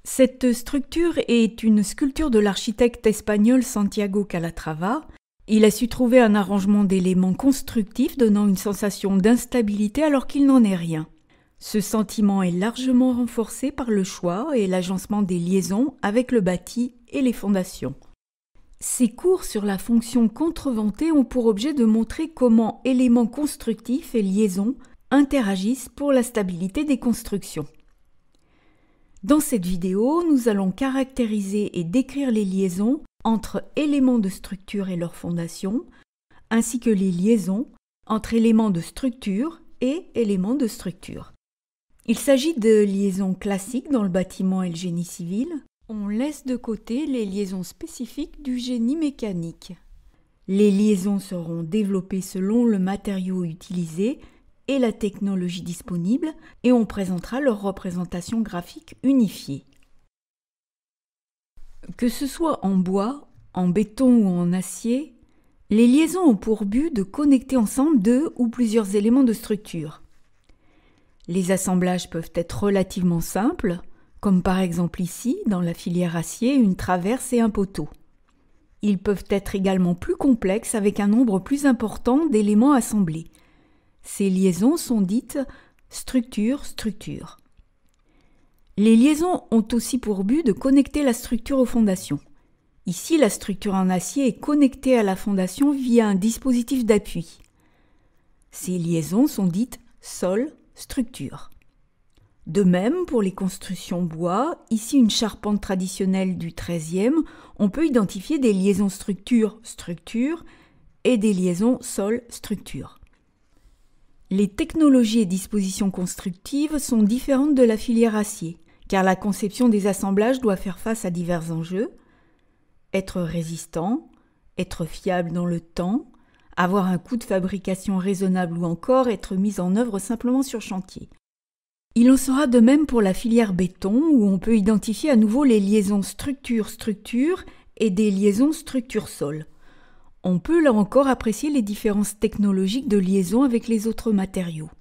Cette structure est une sculpture de l'architecte espagnol Santiago Calatrava. Il a su trouver un arrangement d'éléments constructifs donnant une sensation d'instabilité alors qu'il n'en est rien. Ce sentiment est largement renforcé par le choix et l'agencement des liaisons avec le bâti et les fondations. Ces cours sur la fonction contreventée ont pour objet de montrer comment éléments constructifs et liaisons interagissent pour la stabilité des constructions. Dans cette vidéo, nous allons caractériser et décrire les liaisons entre éléments de structure et leurs fondations, ainsi que les liaisons entre éléments de structure et éléments de structure. Il s'agit de liaisons classiques dans le bâtiment et le génie civil. On laisse de côté les liaisons spécifiques du génie mécanique. Les liaisons seront développées selon le matériau utilisé et la technologie disponible, et on présentera leur représentation graphique unifiée. Que ce soit en bois, en béton ou en acier, les liaisons ont pour but de connecter ensemble deux ou plusieurs éléments de structure. Les assemblages peuvent être relativement simples, comme par exemple ici, dans la filière acier, une traverse et un poteau. Ils peuvent être également plus complexes avec un nombre plus important d'éléments assemblés. Ces liaisons sont dites structure-structure. Les liaisons ont aussi pour but de connecter la structure aux fondations. Ici, la structure en acier est connectée à la fondation via un dispositif d'appui. Ces liaisons sont dites sol-structure. De même, pour les constructions bois, ici une charpente traditionnelle du XIIIe, on peut identifier des liaisons structure-structure et des liaisons sol-structure. Les technologies et dispositions constructives sont différentes de la filière acier, car la conception des assemblages doit faire face à divers enjeux, être résistant, être fiable dans le temps, avoir un coût de fabrication raisonnable ou encore être mis en œuvre simplement sur chantier. Il en sera de même pour la filière béton, où on peut identifier à nouveau les liaisons structure-structure et des liaisons structure-sol. On peut là encore apprécier les différences technologiques de liaison avec les autres matériaux.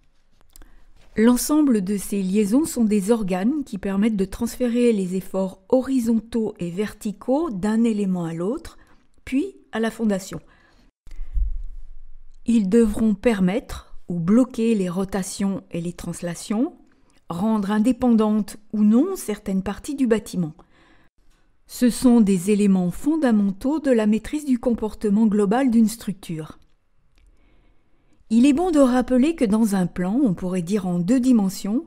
L'ensemble de ces liaisons sont des organes qui permettent de transférer les efforts horizontaux et verticaux d'un élément à l'autre, puis à la fondation. Ils devront permettre ou bloquer les rotations et les translations, rendre indépendantes ou non certaines parties du bâtiment. Ce sont des éléments fondamentaux de la maîtrise du comportement global d'une structure. Il est bon de rappeler que dans un plan, on pourrait dire en deux dimensions,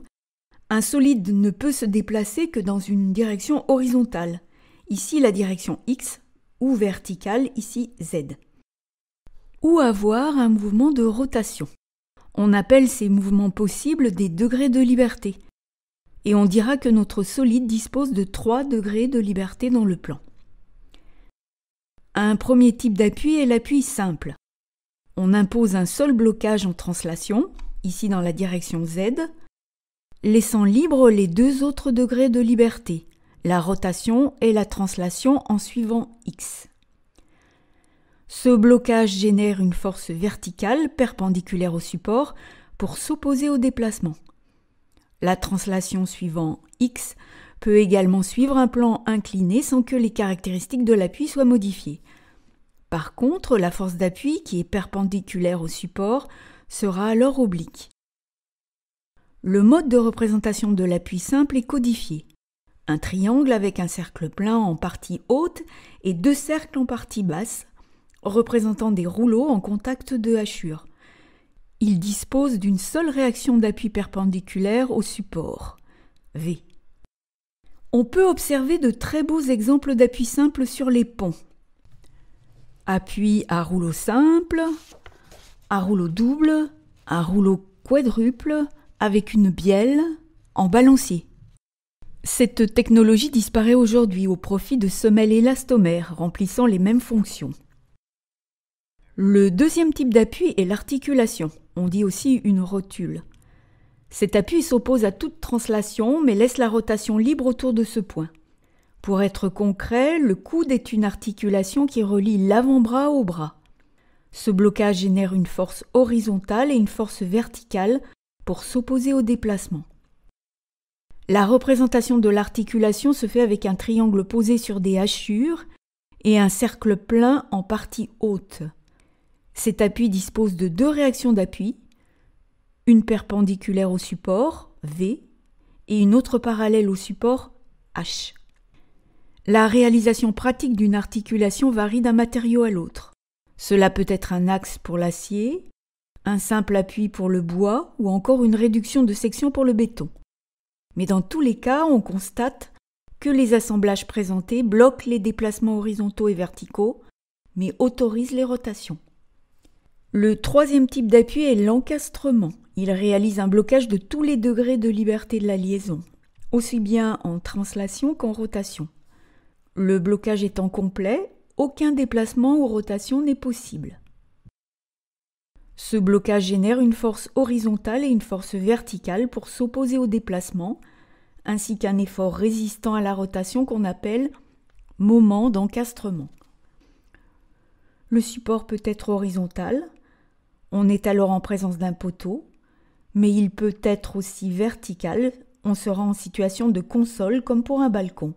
un solide ne peut se déplacer que dans une direction horizontale, ici la direction X, ou verticale, ici Z. Ou avoir un mouvement de rotation. On appelle ces mouvements possibles des degrés de liberté. Et on dira que notre solide dispose de 3 degrés de liberté dans le plan. Un premier type d'appui est l'appui simple. On impose un seul blocage en translation, ici dans la direction Z, laissant libres les 2 autres degrés de liberté, la rotation et la translation en suivant X. Ce blocage génère une force verticale perpendiculaire au support pour s'opposer au déplacement. La translation suivant X peut également suivre un plan incliné sans que les caractéristiques de l'appui soient modifiées. Par contre, la force d'appui, qui est perpendiculaire au support, sera alors oblique. Le mode de représentation de l'appui simple est codifié. Un triangle avec un cercle plein en partie haute et 2 cercles en partie basse, représentant des rouleaux en contact de hachure. Il dispose d'une seule réaction d'appui perpendiculaire au support, V. On peut observer de très beaux exemples d'appui simple sur les ponts. Appui à rouleau simple, à rouleau double, à rouleau quadruple, avec une bielle, en balancier. Cette technologie disparaît aujourd'hui au profit de semelles élastomères remplissant les mêmes fonctions. Le deuxième type d'appui est l'articulation, on dit aussi une rotule. Cet appui s'oppose à toute translation mais laisse la rotation libre autour de ce point. Pour être concret, le coude est une articulation qui relie l'avant-bras au bras. Ce blocage génère une force horizontale et une force verticale pour s'opposer au déplacement. La représentation de l'articulation se fait avec un triangle posé sur des hachures et un cercle plein en partie haute. Cet appui dispose de 2 réactions d'appui, une perpendiculaire au support, V, et une autre parallèle au support, H. La réalisation pratique d'une articulation varie d'un matériau à l'autre. Cela peut être un axe pour l'acier, un simple appui pour le bois ou encore une réduction de section pour le béton. Mais dans tous les cas, on constate que les assemblages présentés bloquent les déplacements horizontaux et verticaux, mais autorisent les rotations. Le 3e type d'appui est l'encastrement. Il réalise un blocage de tous les degrés de liberté de la liaison, aussi bien en translation qu'en rotation. Le blocage étant complet, aucun déplacement ou rotation n'est possible. Ce blocage génère une force horizontale et une force verticale pour s'opposer au déplacement, ainsi qu'un effort résistant à la rotation qu'on appelle moment d'encastrement. Le support peut être horizontal, on est alors en présence d'un poteau, mais il peut être aussi vertical, on sera en situation de console comme pour un balcon.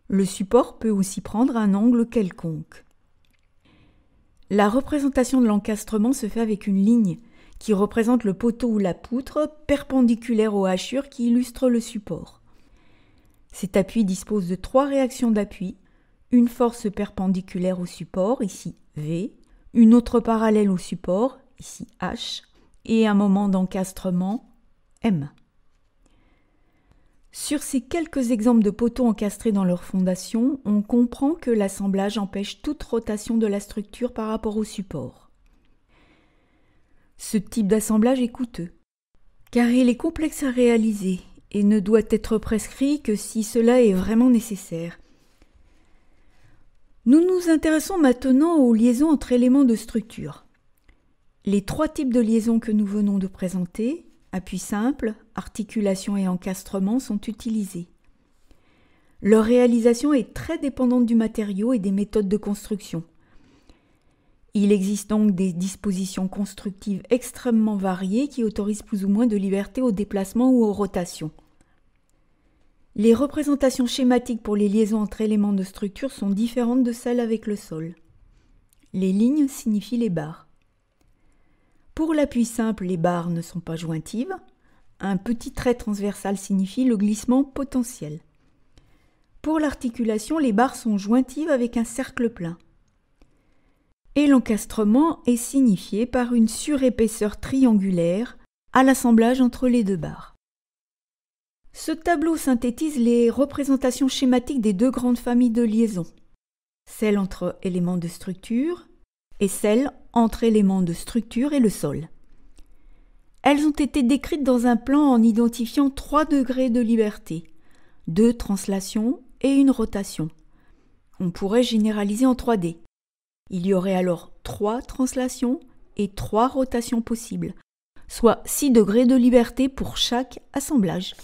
Le support peut aussi prendre un angle quelconque. La représentation de l'encastrement se fait avec une ligne qui représente le poteau ou la poutre perpendiculaire aux hachures qui illustrent le support. Cet appui dispose de 3 réactions d'appui, une force perpendiculaire au support, ici V, une autre parallèle au support, ici H, et un moment d'encastrement, M. Sur ces quelques exemples de poteaux encastrés dans leur fondation, on comprend que l'assemblage empêche toute rotation de la structure par rapport au support. Ce type d'assemblage est coûteux, car il est complexe à réaliser et ne doit être prescrit que si cela est vraiment nécessaire. Nous nous intéressons maintenant aux liaisons entre éléments de structure. Les 3 types de liaisons que nous venons de présenter, appui simple, articulation et encastrement, sont utilisés. Leur réalisation est très dépendante du matériau et des méthodes de construction. Il existe donc des dispositions constructives extrêmement variées qui autorisent plus ou moins de liberté au déplacement ou aux rotations. Les représentations schématiques pour les liaisons entre éléments de structure sont différentes de celles avec le sol. Les lignes signifient les barres. Pour l'appui simple, les barres ne sont pas jointives. Un petit trait transversal signifie le glissement potentiel. Pour l'articulation, les barres sont jointives avec un cercle plein. Et l'encastrement est signifié par une surépaisseur triangulaire à l'assemblage entre les 2 barres. Ce tableau synthétise les représentations schématiques des 2 grandes familles de liaisons, celle entre éléments de structure et celle entre éléments de structure et le sol. Elles ont été décrites dans un plan en identifiant 3 degrés de liberté, 2 translations et une rotation. On pourrait généraliser en 3D. Il y aurait alors 3 translations et 3 rotations possibles, soit 6 degrés de liberté pour chaque assemblage.